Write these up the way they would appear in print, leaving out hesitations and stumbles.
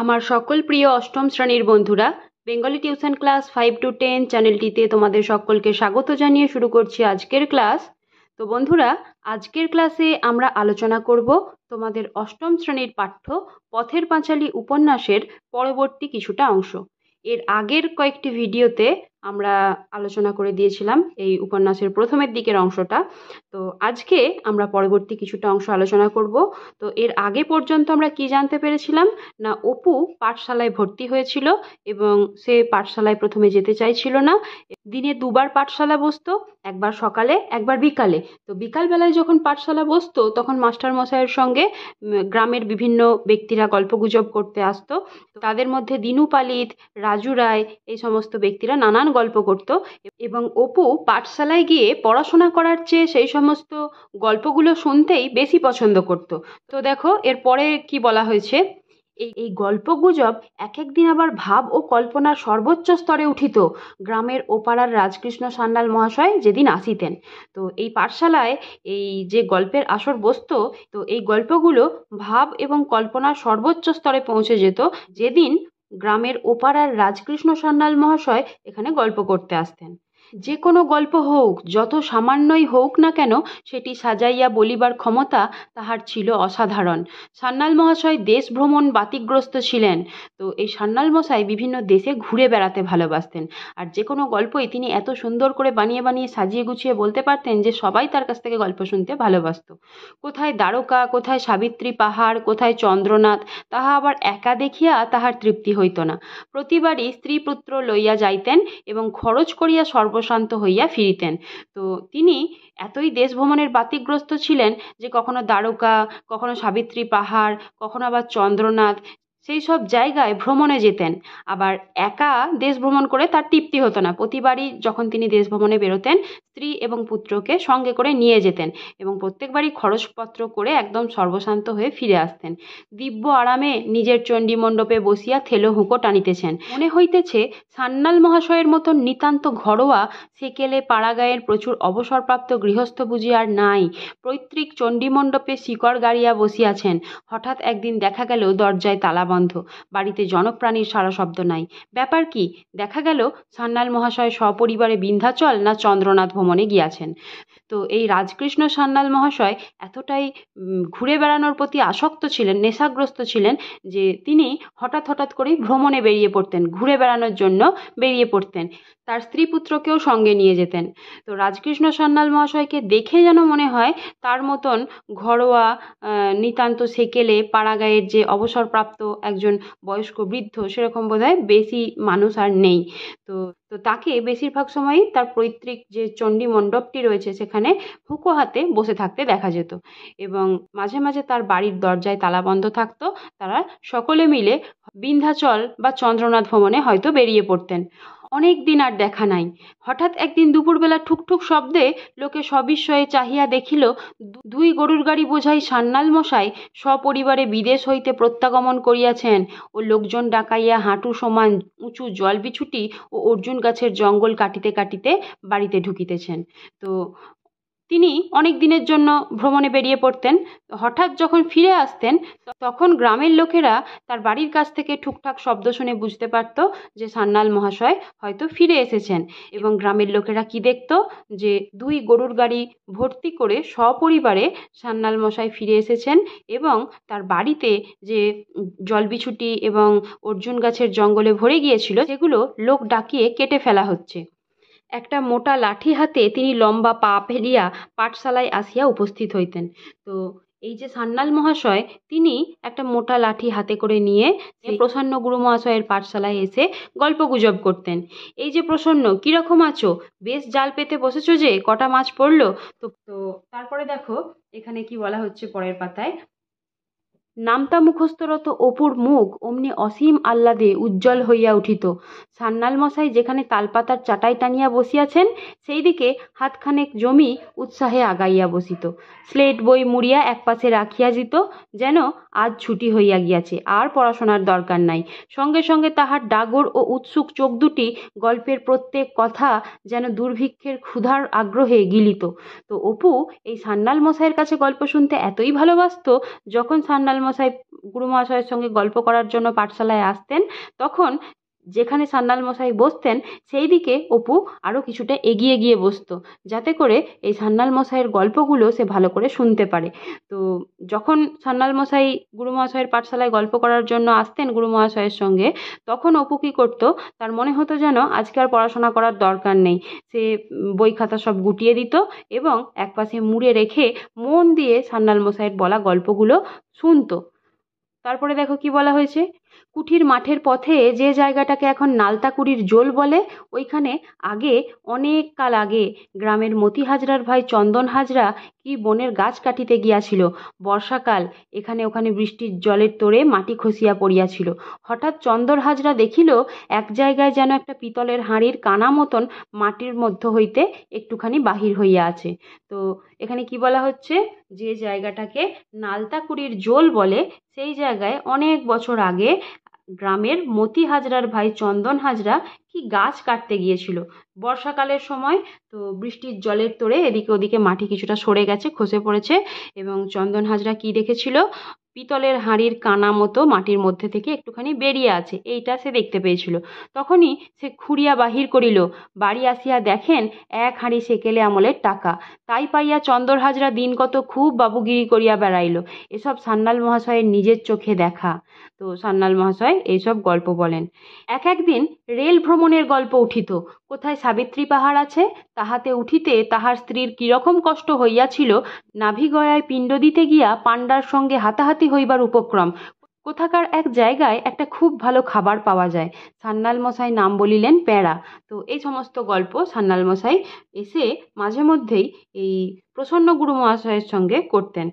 আমার সকল প্রিয় অষ্টম শ্রেণীর বন্ধুরা, বেঙ্গলি টিউশন ক্লাস 5 to 10 চ্যানেলটিতে তোমাদের সকলকে স্বাগত জানিয়ে শুরু করছি আজকের ক্লাস। তো বন্ধুরা, আজকের ক্লাসে আমরা আলোচনা করব তোমাদের অষ্টম শ্রেণীর পাঠ্য পথের পাঁচালী উপন্যাসের পরবর্তী কিছুটা অংশ। এর আগের কয়েকটি ভিডিওতে আমরা আলোচনা করে দিয়েছিলাম এই উপন্যাসের প্রথমের দিকের অংশটা। তো আজকে আমরা পরবর্তী কিছুটা অংশ আলোচনা করব। তো এর আগে পর্যন্ত আমরা কি জানতে পেরেছিলাম না, অপু পাঠশালায় ভর্তি হয়েছিল এবং সে পাঠশালায় প্রথমে যেতে চাইছিল না। দিনে দুবার পাঠশালা বসতো, একবার সকালে একবার বিকালে। তো বিকালবেলায় যখন পাঠশালা বসতো তখন মাস্টার মশাইয়ের সঙ্গে গ্রামের বিভিন্ন ব্যক্তিরা গল্পগুজব করতে আসতো। তাদের মধ্যে দিনু পালিত, রাজু রায়, এই সমস্ত ব্যক্তিরা নানান গল্প করত এবং অপু পাঠশালায় গিয়ে পড়াশোনা করার চেয়ে সেই সমস্ত গল্পগুলো শুনতেই বেশি পছন্দ করত। তো দেখো এরপরে কি বলা হয়েছে, এই গল্পগুজব এক একদিন আবার ভাব ও কল্পনার সর্বোচ্চ স্তরে উঠিত গ্রামের ওপাড়ার রাজকৃষ্ণ সান্যাল মহাশয় যেদিন আসিতেন। তো এই পাঠশালায় এই যে গল্পের আসর বসতো, তো এই গল্পগুলো ভাব এবং কল্পনার সর্বোচ্চ স্তরে পৌঁছে যেত যেদিন গ্রামের ওপাড়ার রাজকৃষ্ণ সান্যাল মহাশয় এখানে গল্প করতে আসতেন। যে কোনো গল্প হোক, যত সামান্যই হোক না কেন, সেটি সাজাইয়া বলিবার ক্ষমতা তাহার ছিল অসাধারণ। সান্যাল মহাশয় দেশ ভ্রমণ বাতিগ্রস্ত ছিলেন। তো এই সান্যাল মশাই বিভিন্ন দেশে ঘুরে বেড়াতে ভালোবাসতেন। আর যে কোনো গল্পই তিনি এত সুন্দর করে বানিয়ে বানিয়ে সাজিয়ে গুছিয়ে বলতে পারতেন যে সবাই তার কাছ থেকে গল্প শুনতে ভালোবাসত। কোথায় দ্বারকা, কোথায় সাবিত্রী পাহাড়, কোথায় চন্দ্রনাথ, তাহা আবার একা দেখিয়া তাহার তৃপ্তি হইত না। প্রতিবারই স্ত্রী পুত্র লইয়া যাইতেন এবং খরচ করিয়া সর্বশান্ত হইয়া ফিরিতেন। তো তিনি এতই দেশ ভ্রমণের বাতিগ্রস্ত ছিলেন যে কখনো দ্বারকা, কখনো সাবিত্রী পাহাড়, কখনো আবার চন্দ্রনাথ, সেই সব জায়গায় ভ্রমণে যেতেন। আবার একা দেশ ভ্রমণ করে তার তৃপ্তি হতো না। প্রতিবারই যখন তিনি দেশ ভ্রমণে বেরোতেন, স্ত্রী এবং পুত্রকে সঙ্গে করে নিয়ে যেতেন এবং প্রত্যেকবারই খরচপত্র করে একদম সর্বশান্ত হয়ে ফিরে আসতেন। দিব্য আরামে নিজের চণ্ডী মণ্ডপে বসিয়া থেলো হুঁকো টানিতেছেন। মনে হইতেছে সান্যাল মহাশয়ের মতন নিতান্ত ঘরোয়া সেকেলে পাড়াগাঁয়ের প্রচুর অবসরপ্রাপ্ত গৃহস্থ বুঝি আর নাই। পৈতৃক চণ্ডীমণ্ডপে শিকড় গাড়িয়া বসিয়াছেন। হঠাৎ একদিন দেখা গেল দরজায় তালা বন্ধ, বাড়িতে জনপ্রাণীর সারা শব্দ নাই। ব্যাপার কি? দেখা গেল সান্যাল মহাশয় সপরিবারে বিন্ধ্যাচল না চন্দ্রনাথ ভ্রমণে গিয়াছেন। তো এই রাজকৃষ্ণ সান্যাল মহাশয় এতটাই ঘুরে বেড়ানোর প্রতি আসক্ত ছিলেন, নেশাগ্রস্ত ছিলেন, যে তিনি হঠাৎ হঠাৎ করেই ভ্রমণে বেরিয়ে পড়তেন, ঘুরে বেড়ানোর জন্য বেরিয়ে পড়তেন। তার স্ত্রী পুত্রকেও সঙ্গে নিয়ে যেতেন। তো রাজকৃষ্ণ সান্যাল মহাশয়কে দেখে যেন মনে হয় তার মতন ঘরোয়া নিতান্ত সেকেলে পাড়াগাঁয়ের যে অবসরপ্রাপ্ত একজন বয়স্ক বৃদ্ধ, সেরকম বোধহয় বেশি মানুষ আর নেই। তো তো তাকে বেশিরভাগ সময়ই তার পৈতৃক যে চণ্ডী মণ্ডপটি রয়েছে সেখানে হুঁকো হাতে বসে থাকতে দেখা যেত এবং মাঝে মাঝে তার বাড়ির দরজায় তালা বন্ধ থাকতো। তারা সকলে মিলে বিন্ধ্যাচল বা চন্দ্রনাথ ভ্রমণে হয়তো বেরিয়ে পড়তেন। অনেক দিন আর দেখা নাই। হঠাৎ একদিন দুপুরবেলা ঠুকঠুক শব্দে লোকে সবিস্ময়ে চাহিয়া দেখিল দুই গরুর গাড়ি বোঝাই সান্যাল মশাই সপরিবারে বিদেশ হইতে প্রত্যাগমন করিয়াছেন ও লোকজন ডাকাইয়া হাঁটু সমান উঁচু জল বিছুটি ও অর্জুন গাছের জঙ্গল কাটিতে কাটিতে বাড়িতে ঢুকিতেছেন। তো তিনি অনেক দিনের জন্য ভ্রমণে বেরিয়ে পড়তেন। হঠাৎ যখন ফিরে আসতেন তখন গ্রামের লোকেরা তার বাড়ির কাছ থেকে ঠুকঠাক শব্দ শুনে বুঝতে পারত যে সান্যাল মহাশয় হয়তো ফিরে এসেছেন। এবং গ্রামের লোকেরা কি দেখত, যে দুই গরুর গাড়ি ভর্তি করে সপরিবারে সান্যাল মশাই ফিরে এসেছেন এবং তার বাড়িতে যে জলবিছুটি এবং অর্জুন গাছের জঙ্গলে ভরে গিয়েছিল সেগুলো লোক ডাকিয়ে কেটে ফেলা হচ্ছে। একটা মোটা লাঠি হাতে তিনি লম্বা পা ফেলিয়া পাঠশালায় আসিয়া উপস্থিত হইতেন। তো এই যে সান্যাল মহাশয়, তিনি একটা মোটা লাঠি হাতে করে নিয়ে প্রসন্ন গুরু মহাশয়ের পাঠশালায় এসে গল্পগুজব করতেন। এই যে প্রসন্ন, কিরকম আছো? বেশ জাল পেতে বসেছো যে, কটা মাছ পড়লো? তো তো তারপরে দেখো এখানে কি বলা হচ্ছে পরের পাতায়, নামতা মুখস্থরত অপুর মুখ অমনি অসীম আহ্লাদে উজ্জ্বল হইয়া উঠিত। সান্যাল মশাই যেখানে তালপাতার চাটাই টানিয়া বসিয়াছেন সেই দিকে হাতখানেক জমি উৎসাহে আগাইয়া বসিত। স্লেট বই মুড়িয়া একপাশে রাখিয়া দিত, যেন আজ ছুটি হইয়া গিয়াছে, আর পড়াশোনার দরকার নাই। সঙ্গে সঙ্গে তাহার ডাগর ও উৎসুক চোখ দুটি গল্পের প্রত্যেক কথা যেন দুর্ভিক্ষের ক্ষুধার আগ্রহে গিলিত। তো অপু এই সান্যাল মশাইয়ের কাছে গল্প শুনতে এতই ভালোবাসত, যখন সান্যাল মশাই গুরু মহাশয়ের সঙ্গে গল্প করার জন্য পাঠশালায় আসতেন, তখন যেখানে সান্যাল মশাই বসতেন সেই দিকে অপু আরও কিছুটা এগিয়ে গিয়ে বসতো, যাতে করে এই সান্যাল মশাইয়ের গল্পগুলো সে ভালো করে শুনতে পারে। তো যখন সান্যাল মশাই গুরু মহাশয়ের পাঠশালায় গল্প করার জন্য আসতেন গুরু মহাশয়ের সঙ্গে, তখন অপু কী করতো, তার মনে হতো যেন আজকে আর পড়াশোনা করার দরকার নেই। সে বই খাতা সব গুটিয়ে দিত এবং একপাশে মুড়ে রেখে মন দিয়ে সান্যাল মশাইয়ের বলা গল্পগুলো শুনতো। তারপরে দেখো কি বলা হয়েছে, কুঠির মাঠের পথে যে জায়গাটাকে এখন নালতাকুড়ির জোল বলে, ওইখানে আগে অনেক কাল আগে গ্রামের মতি হাজরার ভাই চন্দন হাজরা কি বনের গাছ কাটিতে গিয়াছিল। বর্ষাকাল, এখানে ওখানে বৃষ্টির জলের তোড়ে মাটি খসিয়া পড়িয়াছিল। হঠাৎ চন্দন হাজরা দেখিল এক জায়গায় যেন একটা পিতলের হাঁড়ির কানা মতন মাটির মধ্য হইতে একটুখানি বাহির হইয়া আছে। তো এখানে কি বলা হচ্ছে, যে জায়গাটাকে নালতাকুড়ির জোল বলে সেই জায়গায় অনেক বছর আগে গ্রামের মতি হাজরার ভাই চন্দন হাজরা কি গাছ কাটতে গিয়েছিল বর্ষাকালের সময়। তো বৃষ্টির জলের তোড়ে এদিকে ওদিকে মাটি কিছুটা সরে গেছে, খসে পড়েছে, এবং চন্দন হাজরা কি দেখেছিল, পিতলের হাঁড়ির কানা মতো মাটির মধ্যে থেকে একটুখানি বেরিয়ে আছে, এইটা সে দেখতে পেয়েছিল। তখনই সে খুঁড়িয়া বাহির করিল, বাড়ি আসিয়া দেখেন এক হাঁড়ি সেকেলে আমলের টাকা। তাই পাইয়া চন্দন হাজরা দিন কত খুব বাবুগিরি করিয়া বেড়াইল। এসব সান্যাল মহাশয়ের নিজের চোখে দেখা। তো সান্যাল মহাশয় এইসব গল্প বলেন। এক একদিন রেল ভ্রমণের গল্প উঠিত। কোথায় সাবিত্রী পাহাড় আছে, তাহাতে উঠিতে তাহার স্ত্রীর কিরকম কষ্ট হইয়াছিল, নাভিগয়ায় পিণ্ড দিতে গিয়া পাণ্ডার সঙ্গে হাতাহাতি হইবার উপক্রম, কোথাকার এক জায়গায় একটা খুব ভালো খাবার পাওয়া যায়, সান্যাল মশাই নাম বলিলেন প্যাঁড়া। তো এই সমস্ত গল্প সান্যাল মশাই এসে মাঝে মধ্যেই এই প্রসন্ন গুরু মহাশয়ের সঙ্গে করতেন।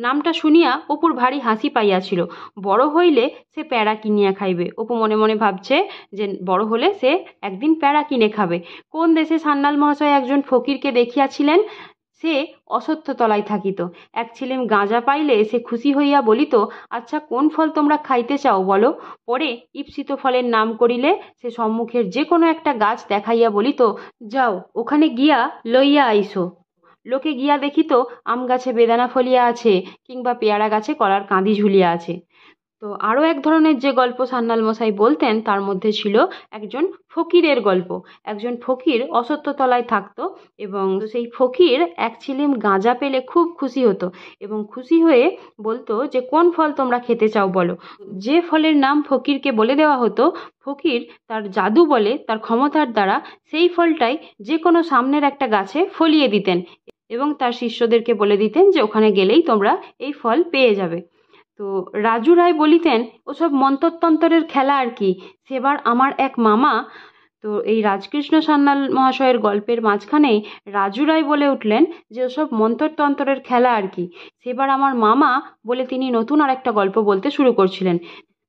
নামটা শুনিয়া অপুর ভারী হাসি পাইয়াছিল। বড় হইলে সে প্যাঁড়া কিনিয়া খাইবে। অপু মনে মনে ভাবছে যে বড় হলে সে একদিন প্যাঁড়া কিনে খাবে। কোন দেশে সান্যাল মহাশয় একজন ফকিরকে দেখিয়াছিলেন, সে অশ্বত্থতলায় থাকিত। এক ছিলেম গাঁজা পাইলে সে খুশি হইয়া বলিত, আচ্ছা কোন ফল তোমরা খাইতে চাও বলো। পরে ঈপ্সিত ফলের নাম করিলে সে সম্মুখের যে কোনো একটা গাছ দেখাইয়া বলিত, যাও ওখানে গিয়া লইয়া আইসো। লোকে গিয়া দেখিত আম গাছে বেদানা ফলিয়া আছে, কিংবা পেয়ারা গাছে কলার কাঁদি ঝুলিয়া আছে। তো আরও এক ধরনের যে গল্প সান্যাল মশাই বলতেন তার মধ্যে ছিল একজন ফকিরের গল্প। একজন ফকির অশ্বত্থতলায় থাকতো এবং সেই ফকির এক ছিলিম গাঁজা পেলে খুব খুশি হতো এবং খুশি হয়ে বলতো যে কোন ফল তোমরা খেতে চাও বলো। যে ফলের নাম ফকিরকে বলে দেওয়া হতো, ফকির তার জাদু বলে তার ক্ষমতার দ্বারা সেই ফলটাই যে কোনো সামনের একটা গাছে ফলিয়ে দিতেন এবং তার শিষ্যদেরকে বলে দিতেন যে ওখানে গেলেই তোমরা এই ফল পেয়ে যাবে। তো রাজু রায় বলিতেন, ওসব মন্ত্রতন্ত্রের খেলা আর কি, সেবার আমার এক মামা। তো এই রাজকৃষ্ণ সান্যাল মহাশয়ের গল্পের মাঝখানেই রাজু রায় বলে উঠলেন যে ওসব মন্ত্রতন্ত্রের খেলা আর কি, সেবার আমার মামা বলে তিনি নতুন আর একটা গল্প বলতে শুরু করছিলেন।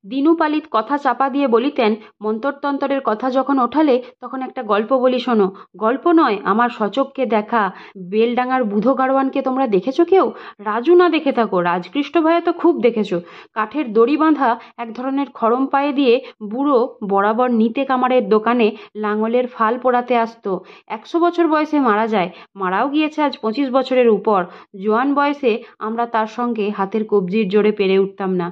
দিনু পালিত কথা চাপা দিয়ে বলিতেন, মন্ত্রতন্ত্রের কথা যখন ওঠালে তখন একটা গল্প বলি শোনো। গল্প নয়, আমার সচক্ষে দেখা। বেলডাঙার বুধো গাড়োয়ানকে তোমরা দেখেছো কেউ? রাজু না দেখে থাকো, রাজকৃষ্ণ ভাইয়া তো খুব দেখেছো। কাঠের দড়ি বাঁধা এক ধরনের খড়ম পায়ে দিয়ে বুড়ো বরাবর নিতে কামারের দোকানে লাঙলের ফাল পোড়াতে আসতো। 100 বছর বয়সে মারা যায়, মারাও গিয়েছে আজ 25 বছরের উপর। জোয়ান বয়সে আমরা তার সঙ্গে হাতের কবজির জোরে পেরে উঠতাম না।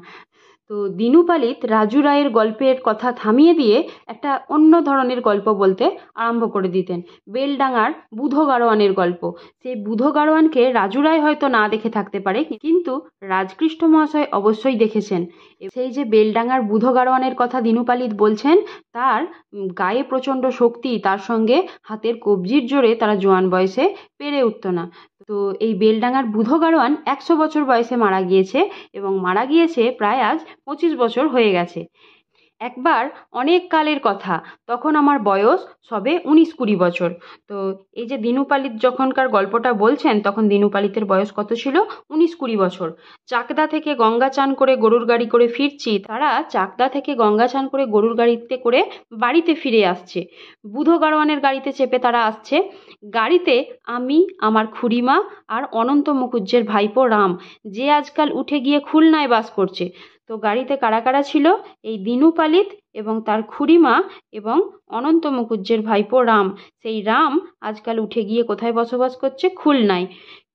তো দিনু পালিত রাজু রায়ের গল্পের কথা থামিয়ে দিয়ে একটা অন্য ধরনের গল্প বলতে আরম্ভ করে দিতেন, বেলডাঙার বুধো গাড়োয়ানের গল্প। সেই বুধো গাড়োয়ানকে রাজু রায় হয়তো না দেখে থাকতে পারে, কিন্তু রাজকৃষ্ণ মহাশয় অবশ্যই দেখেছেন। সেই যে বেলডাঙার বুধো গাড়োয়ানের কথা দিনু পালিত বলছেন, তার গায়ে প্রচণ্ড শক্তি, তার সঙ্গে হাতের কবজির জোরে তারা জোয়ান বয়সে পেরে উঠত না। তো এই বেলডাঙার বুধো গাড়োয়ান 100 বছর বয়সে মারা গিয়েছে এবং মারা গিয়েছে প্রায় আজ 25 বছর হয়ে গেছে। একবার অনেক কালের কথা, তখন আমার বয়স সবে 19-20 বছর। তো এই যে দিনু পালিত যখনকার গল্পটা বলছেন, তখন দিনু পালিতের বয়স কত ছিল? 19-20 বছর। চাকদা থেকে গঙ্গা চান করে গরুর গাড়ি করে ফিরছি, তারা চাকদা থেকে গঙ্গা চান করে গরুর গাড়িতে করে বাড়িতে ফিরে আসছে। বুধো গাড়োয়ানের গাড়িতে চেপে তারা আসছে। গাড়িতে আমি, আমার খুড়িমা আর অনন্ত মুখুজ্জের ভাইপো রাম, যে আজকাল উঠে গিয়ে খুলনায় বাস করছে। তো গাড়িতে কারা কারা ছিল? এই দিনু পালিত এবং তার খুড়িমা এবং অনন্ত মুখুজ্জের ভাইপো রাম। সেই রাম আজকাল উঠে গিয়ে কোথায় বসবাস করছে? খুলনায়।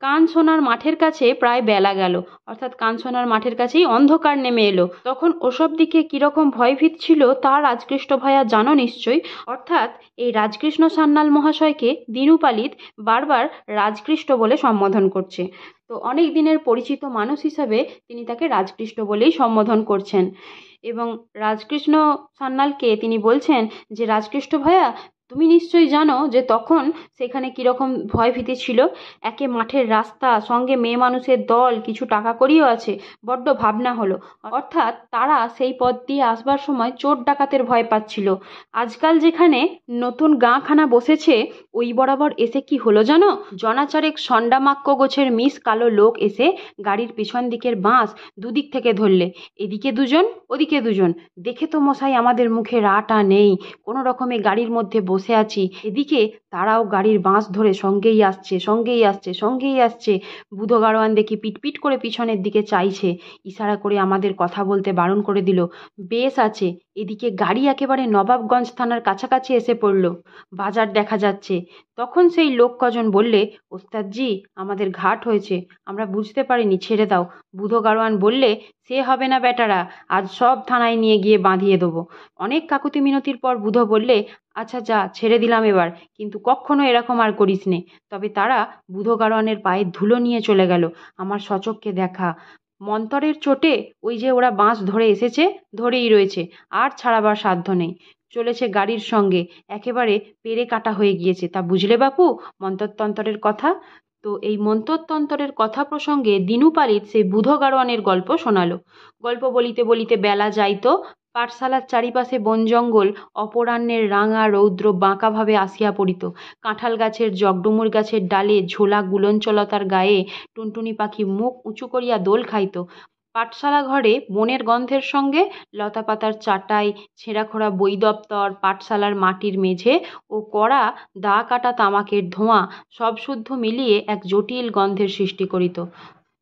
কাঞ্চনার মাঠের কাছে প্রায় বেলা গেল, অর্থাৎ কাঞ্চনার মাঠের কাছেই অন্ধকার নেমে এলো। তখন ওসব দিকে কিরকম ভয়ভীত ছিল তা রাজকৃষ্ণ ভাইয়া জানো নিশ্চয়ই। অর্থাৎ এই রাজকৃষ্ণ সান্যাল মহাশয়কে দিনু পালিত বারবার রাজকৃষ্ণ বলে সম্বোধন করছে। তো অনেক দিনের পরিচিত মানুষ হিসাবে তিনি তাকে রাজকৃষ্ণ বলেই সম্বোধন করছেন। এবং রাজকৃষ্ণ সান্যালকে তিনি বলছেন যে, রাজকৃষ্ণ ভাইয়া, তুমি নিশ্চয়ই জানো যে তখন সেখানে কীরকম ভয়ভীতি ছিল। একে মাঠের রাস্তা, সঙ্গে মেয়ে মানুষের দল, কিছু টাকা কড়িও আছে। বড্ড ভাবনা হলো। অর্থাৎ তারা সেই পথ দিয়ে আসবার সময় চোর ডাকাতের ভয় পাচ্ছিল। আজকাল যেখানে নতুন গাঁখানা বসেছে, ওই বরাবর এসে কি হলো জানো? জনাচারেক সন্ডামাক্য গোছের মিস কালো লোক এসে গাড়ির পিছন দিকের বাঁশ দুদিক থেকে ধরলে। এদিকে দুজন, ওদিকে দুজন। দেখে তো মশাই আমাদের মুখে রাটা নেই, কোনো রকমে গাড়ির মধ্যে বসে আছি। এদিকে তারাও গাড়ির বাঁশ ধরে সঙ্গেই আসছে, সঙ্গেই আসছে, সঙ্গেই আসছে। বুধো গাড়োয়ান দেখি পিটপিট করে পিছনের দিকে চাইছে, ইশারা করে আমাদের কথা বলতে বারণ করে দিল। বেশ আছে। এদিকে গাড়ি একেবারে নবাবগঞ্জ থানার কাছাকাছি এসে পড়ল, বাজার দেখা যাচ্ছে। তখন সেই লোক কজন বললে, ওস্তাদজি আমাদের ঘাট হয়েছে, আমরা বুঝতে পারিনি, ছেড়ে দাও। বুধো গাড়োয়ান বললে, সে হবে না বেটারা, আজ সব থানায় নিয়ে গিয়ে বাঁধিয়ে দেবো। অনেক কাকুতি মিনতির পর বুধো বললে, আচ্ছা যা, ছেড়ে দিলাম এবার, কিন্তু কখনো এরকম আর করিস নে। তবে তারা বুধো গাড়োয়ানের পায়ে ধুলো নিয়ে চলে গেল। আমার সচক্ষে দেখা। মন্তরের চোটে ওই যে ওরা বাঁশ ধরে এসেছে, ধরেই রয়েছে, আর ছাড়াবার সাধ্য নেই। চলেছে গাড়ির সঙ্গে, একেবারে পেরে কাটা হয়ে গিয়েছে। তা বুঝলে বাপু মন্তরতন্তরের কথা? তো এই মন্তরতন্তরের কথা প্রসঙ্গে দিনু পালিত সেই বুধো গাড়োয়ানের গল্প শোনালো। গল্প বলিতে বলিতে বেলা যাইত। পাঠশালার চারিপাশে বন জঙ্গল অপরাহ্নের রাঙা রৌদ্র বাঁকাভাবে আসিয়া পড়িত। কাঁঠাল গাছের, জগডুমুর গাছের ডালে ঝোলা গুলঞ্চলতার গায়ে টুনটুনি পাখি মুখ উঁচু করিয়া দোল খাইত। পাঠশালা ঘরে বনের গন্ধের সঙ্গে লতাপাতার চাটাই, ছেঁড়াখোড়া বই দপ্তর, পাঠশালার মাটির মেঝে ও কড়া দা কাটা তামাকের ধোঁয়া সব শুদ্ধ মিলিয়ে এক জটিল গন্ধের সৃষ্টি করিত।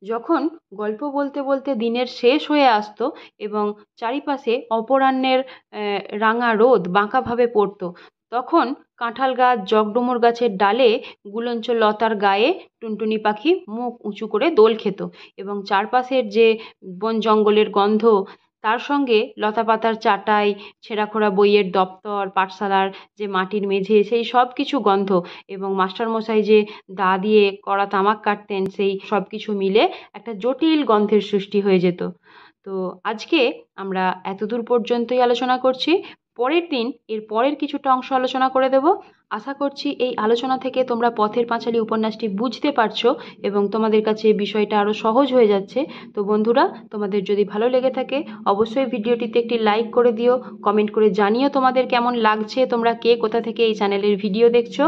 যখন গল্প বলতে বলতে দিনের শেষ হয়ে আসতো এবং চারিপাশে অপরাহ্নের রাঙা রোদ বাঁকাভাবে পড়তো, তখন কাঁঠাল গাছ, জগডুমুর গাছের ডালে গুলঞ্চ লতার গায়ে টুনটুনি পাখি মুখ উঁচু করে দোল খেত এবং চারপাশের যে বন জঙ্গলের গন্ধ, তার সঙ্গে লতাপাতার চাটাই, ছেঁড়াখোড়া বইয়ের দপ্তর, পাঠশালার যে মাটির মেঝে, সেই সব কিছু গন্ধ এবং মাস্টারমশাই যে দা দিয়ে কড়া তামাক কাটতেন, সেই সব কিছু মিলে একটা জটিল গন্ধের সৃষ্টি হয়ে যেত। তো আজকে আমরা এতদূর পর্যন্তই আলোচনা করছি। পরের দিন এর পরের কিছুটা অংশ আলোচনা করে দেব। আশা করছি এই আলোচনা থেকে তোমরা পথের পাঁচালী উপন্যাসটি বুঝতে পারছো এবং তোমাদের কাছে বিষয়টা আরও সহজ হয়ে যাচ্ছে। তো বন্ধুরা, তোমাদের যদি ভালো লেগে থাকে অবশ্যই ভিডিওটিতে একটি লাইক করে দিও, কমেন্ট করে জানিও তোমাদের কেমন লাগছে, তোমরা কে কোথা থেকে এই চ্যানেলের ভিডিও দেখছো।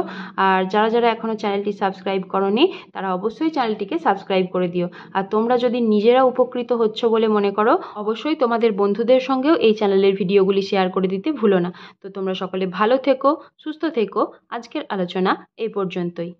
আর যারা যারা এখনও চ্যানেলটি সাবস্ক্রাইব করোনি তারা অবশ্যই চ্যানেলটিকে সাবস্ক্রাইব করে দিও। আর তোমরা যদি নিজেরা উপকৃত হচ্ছ বলে মনে করো, অবশ্যই তোমাদের বন্ধুদের সঙ্গেও এই চ্যানেলের ভিডিওগুলি শেয়ার করে দিতে ভুলো না। তো তোমরা সকলে ভালো থেকো, সুস্থ থেকো। আজকের আলোচনা এই পর্যন্তই।